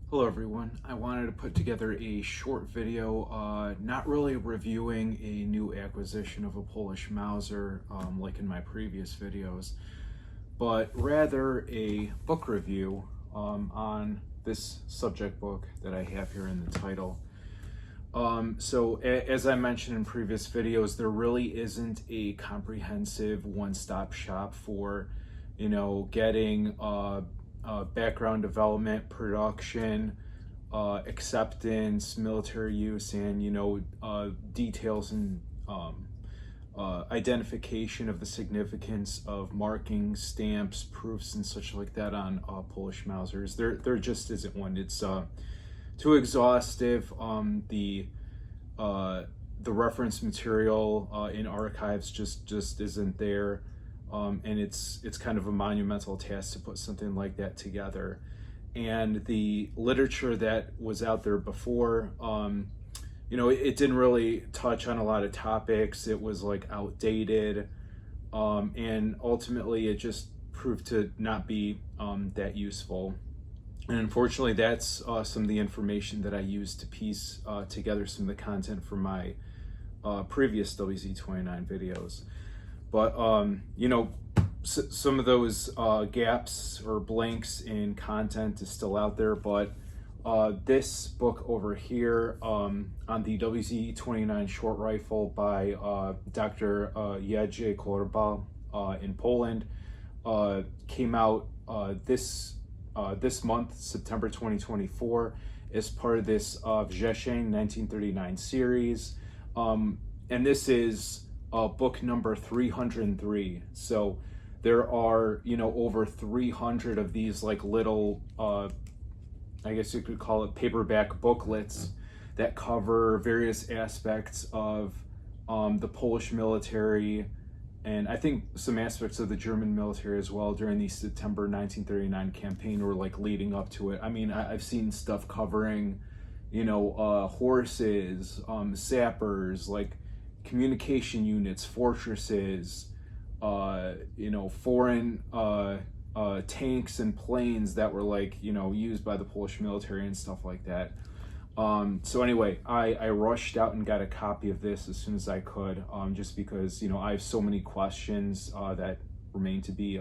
Hello everyone. I wanted to put together a short video, not really reviewing a new acquisition of a Polish Mauser like in my previous videos, but rather a book review on this subject book that I have here in the title. As I mentioned in previous videos, there really isn't a comprehensive one-stop shop for, getting background development, production, acceptance, military use, and details and identification of the significance of markings, stamps, proofs, and such like that on Polish Mausers. There just isn't one. It's too exhaustive. The reference material in archives just isn't there. And it's kind of a monumental task to put something like that together. And the literature that was out there before, it didn't really touch on a lot of topics. It was like outdated, and ultimately it just proved to not be that useful. And unfortunately, that's some of the information that I used to piece together some of the content for my previous WZ29 videos. But, some of those gaps or blanks in content is still out there. But this book over here on the WZ29 short rifle by Dr. Jędrzej Korbal in Poland came out this month, September 2024, as part of this Wrzesień 1939 series. And this is book number 303. So there are, over 300 of these like little, I guess you could call it paperback booklets that cover various aspects of the Polish military, and I think some aspects of the German military as well during the September 1939 campaign or like leading up to it. I mean, I've seen stuff covering, horses, sappers, like communication units, fortresses, foreign tanks and planes that were like, used by the Polish military and stuff like that. So anyway, I rushed out and got a copy of this as soon as I could, just because, I have so many questions that remain to be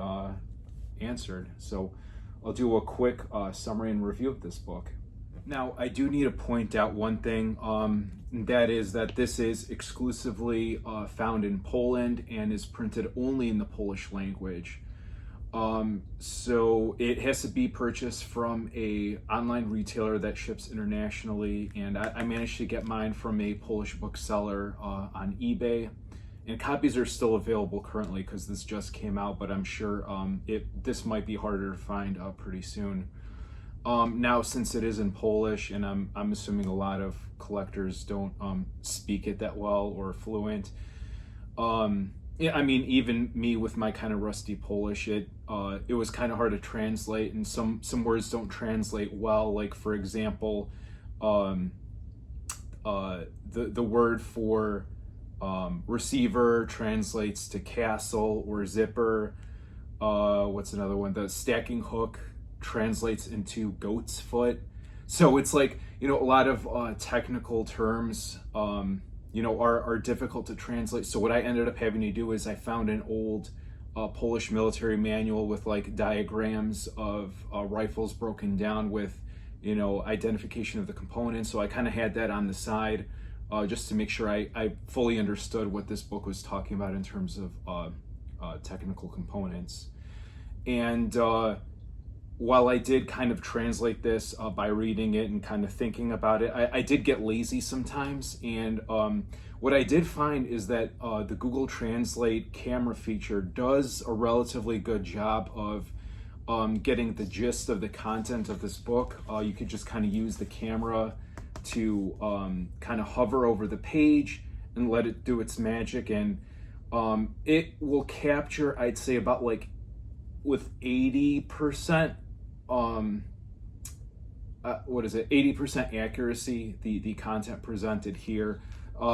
answered. So I'll do a quick summary and review of this book. Now, I do need to point out one thing, that is that this is exclusively found in Poland and is printed only in the Polish language. So it has to be purchased from a online retailer that ships internationally, and I managed to get mine from a Polish bookseller on eBay. And copies are still available currently because this just came out, but I'm sure this might be harder to find pretty soon. Now, since it is in Polish, and I'm assuming a lot of collectors don't speak it that well or fluent. Yeah, I mean, even me with my kind of rusty Polish, it was kind of hard to translate, and some words don't translate well. Like, for example, the word for receiver translates to castle or zipper. What's another one? The stacking hook translates into goat's foot. So it's like, a lot of technical terms are difficult to translate. So what I ended up having to do is I found an old Polish military manual with like diagrams of rifles broken down with identification of the components. So I kind of had that on the side just to make sure I fully understood what this book was talking about in terms of technical components. And while I did kind of translate this by reading it and kind of thinking about it, I did get lazy sometimes. And what I did find is that the Google Translate camera feature does a relatively good job of getting the gist of the content of this book. You could just kind of use the camera to kind of hover over the page and let it do its magic. And it will capture, I'd say, about like with 80%, 80% accuracy, the content presented here.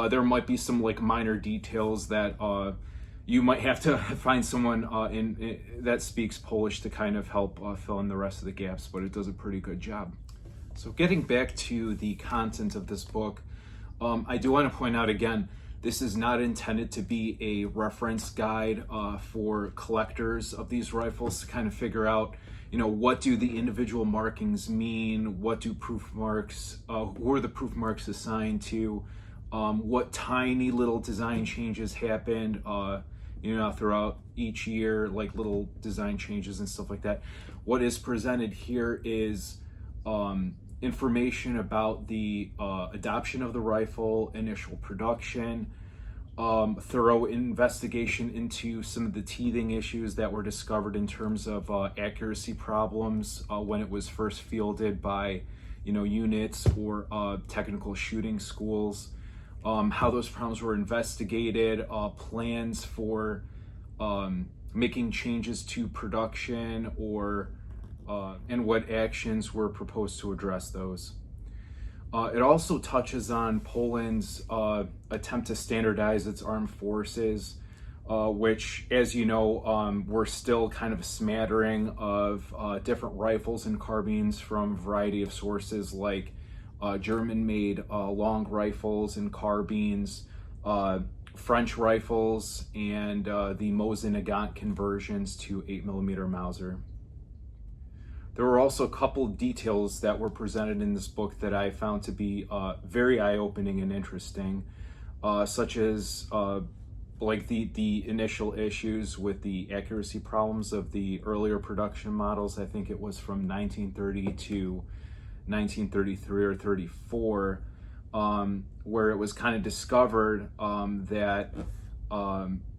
There might be some like minor details that you might have to find someone that speaks Polish to kind of help fill in the rest of the gaps, but it does a pretty good job. So getting back to the content of this book, I do want to point out again, this is not intended to be a reference guide for collectors of these rifles to kind of figure out, what do the individual markings mean? What do proof marks, who are the proof marks assigned to? What tiny little design changes happened, throughout each year, like little design changes and stuff like that. What is presented here is information about the adoption of the rifle, initial production, thorough investigation into some of the teething issues that were discovered in terms of accuracy problems when it was first fielded by units or technical shooting schools, how those problems were investigated, plans for making changes to production or and what actions were proposed to address those. It also touches on Poland's attempt to standardize its armed forces, which, as you know, were still kind of a smattering of different rifles and carbines from a variety of sources, like German-made long rifles and carbines, French rifles, and the Mosin-Nagant conversions to 8mm Mauser. There were also a couple of details that were presented in this book that I found to be very eye-opening and interesting, such as like the initial issues with the accuracy problems of the earlier production models. I think it was from 1930 to 1933 or 34, where it was kind of discovered that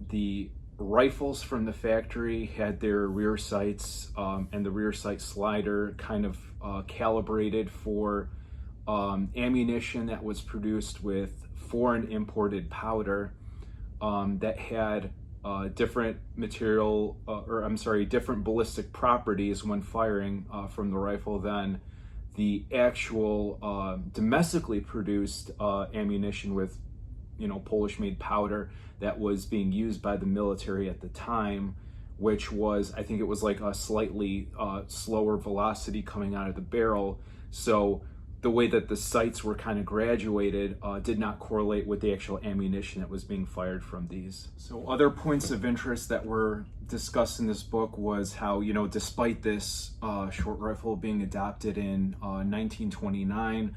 the rifles from the factory had their rear sights and the rear sight slider kind of calibrated for ammunition that was produced with foreign imported powder that had different different ballistic properties when firing from the rifle than the actual domestically produced ammunition with Polish-made powder that was being used by the military at the time, which was, I think it was like a slightly slower velocity coming out of the barrel. So the way that the sights were kind of graduated did not correlate with the actual ammunition that was being fired from these. So other points of interest that were discussed in this book was how, despite this short rifle being adopted in 1929,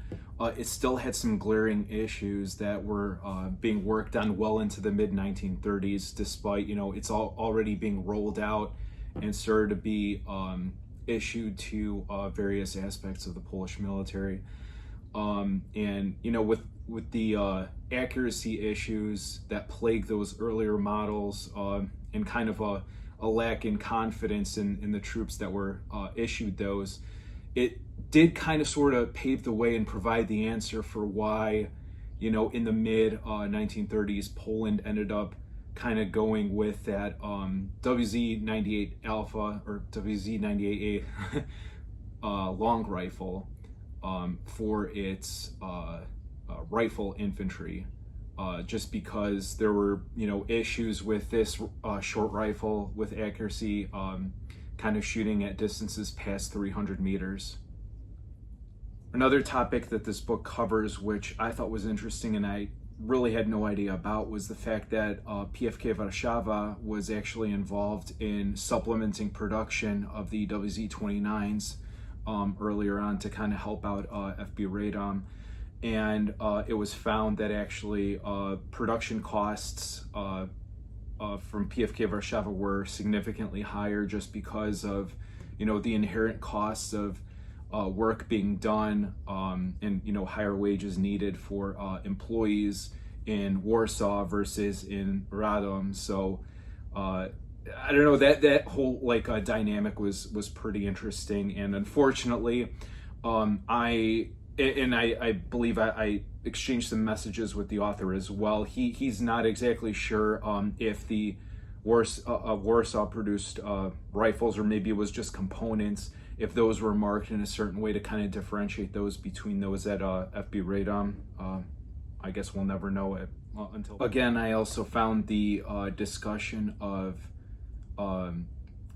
it still had some glaring issues that were being worked on well into the mid-1930s, despite, it's already being rolled out and started to be issued to various aspects of the Polish military. And with the accuracy issues that plague those earlier models, and kind of a lack in confidence in the troops that were issued those, it did kind of sort of pave the way and provide the answer for why, in the mid 1930s, Poland ended up kind of going with that WZ-98 Alpha or WZ-98A long rifle for its rifle infantry, just because there were issues with this short rifle with accuracy, kind of shooting at distances past 300 meters. Another topic that this book covers, which I thought was interesting and I really had no idea about, was the fact that PFK Varava was actually involved in supplementing production of the WZ-29s earlier on to kind of help out FB Radom. And it was found that actually production costs from PFK Varava were significantly higher, just because of the inherent costs of work being done and higher wages needed for employees in Warsaw versus in Radom. So I don't know, that whole dynamic was pretty interesting. And unfortunately, I believe I exchanged some messages with the author as well. He's not exactly sure if the Warsaw produced rifles, or maybe it was just components, if those were marked in a certain way to kind of differentiate those between those at FB Radom. I guess we'll never know it until. Again, I also found the discussion of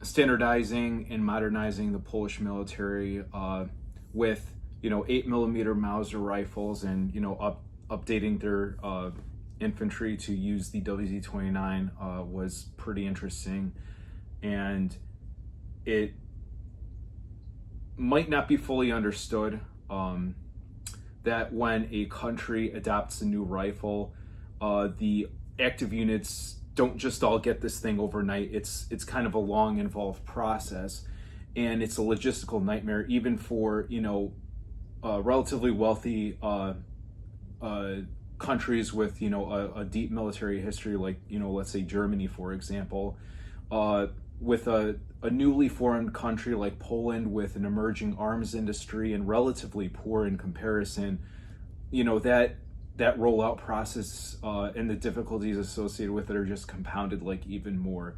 standardizing and modernizing the Polish military with 8mm Mauser rifles and, updating their infantry to use the WZ-29 was pretty interesting. And it might not be fully understood that when a country adopts a new rifle, the active units don't just all get this thing overnight. It's kind of a long, involved process, and it's a logistical nightmare even for relatively wealthy countries with a deep military history, like let's say Germany, for example. With a newly formed country like Poland with an emerging arms industry and relatively poor in comparison, that rollout process and the difficulties associated with it are just compounded like even more.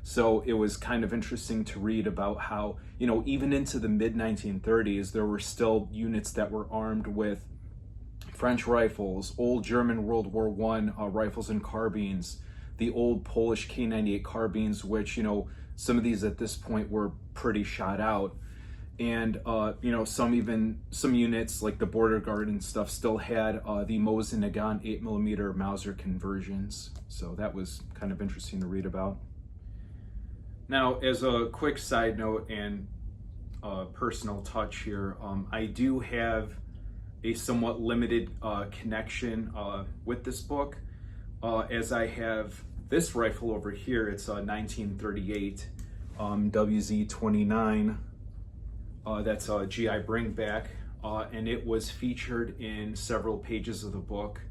So it was kind of interesting to read about how, even into the mid-1930s, there were still units that were armed with French rifles, old German World War I rifles and carbines, the old Polish K98 carbines, which, some of these at this point were pretty shot out. And, some units like the Border Guard and stuff still had the Mosin Nagant 8mm Mauser conversions. So that was kind of interesting to read about. Now, as a quick side note and personal touch here, I do have a somewhat limited connection with this book, as I have this rifle over here. It's a 1938 WZ-29. That's a GI bringback, and it was featured in several pages of the book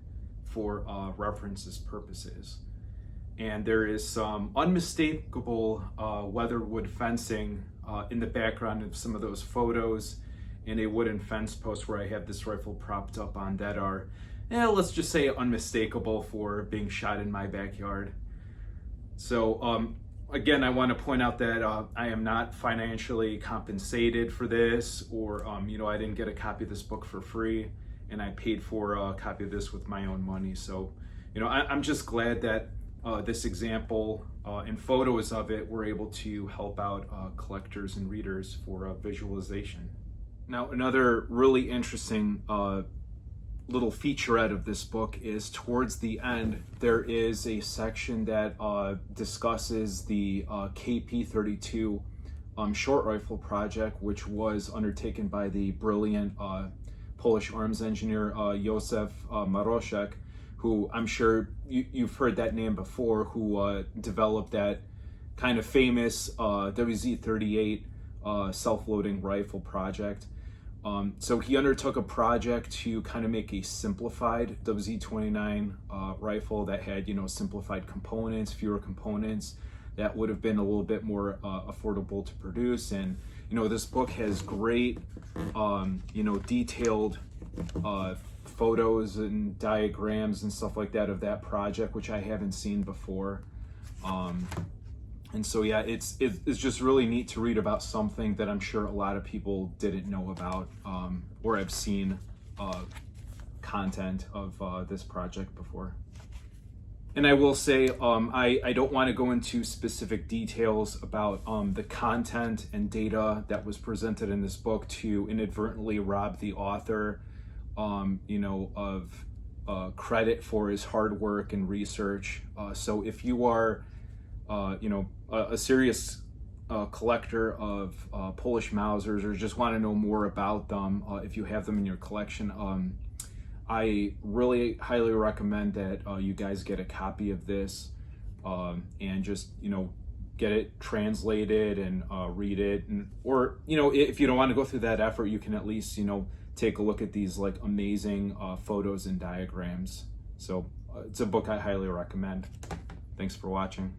for references purposes. And there is some unmistakable weatherwood fencing in the background of some of those photos, and a wooden fence post where I have this rifle propped up on that are, let's just say, unmistakable for being shot in my backyard. So again, I want to point out that I am not financially compensated for this, or I didn't get a copy of this book for free, and I paid for a copy of this with my own money. So I'm just glad that this example and photos of it were able to help out collectors and readers for visualization. Now, another really interesting little featurette of this book is towards the end, there is a section that discusses the KP32 short rifle project, which was undertaken by the brilliant Polish arms engineer Jozef Maroszek, who I'm sure you've heard that name before, who developed that kind of famous WZ-38 self-loading rifle project. So he undertook a project to kind of make a simplified WZ-29 rifle that had, simplified components, fewer components, that would have been a little bit more affordable to produce. And, this book has great, detailed photos and diagrams and stuff like that of that project, which I haven't seen before. And so, yeah, it's just really neat to read about something that I'm sure a lot of people didn't know about, or have seen content of this project before. And I will say, I don't want to go into specific details about the content and data that was presented in this book to inadvertently rob the author, of credit for his hard work and research. So if you are a serious collector of Polish Mausers, or just want to know more about them, if you have them in your collection, I really highly recommend that you guys get a copy of this and just get it translated and read it, or if you don't want to go through that effort, you can at least take a look at these like amazing photos and diagrams. So it's a book I highly recommend. Thanks for watching.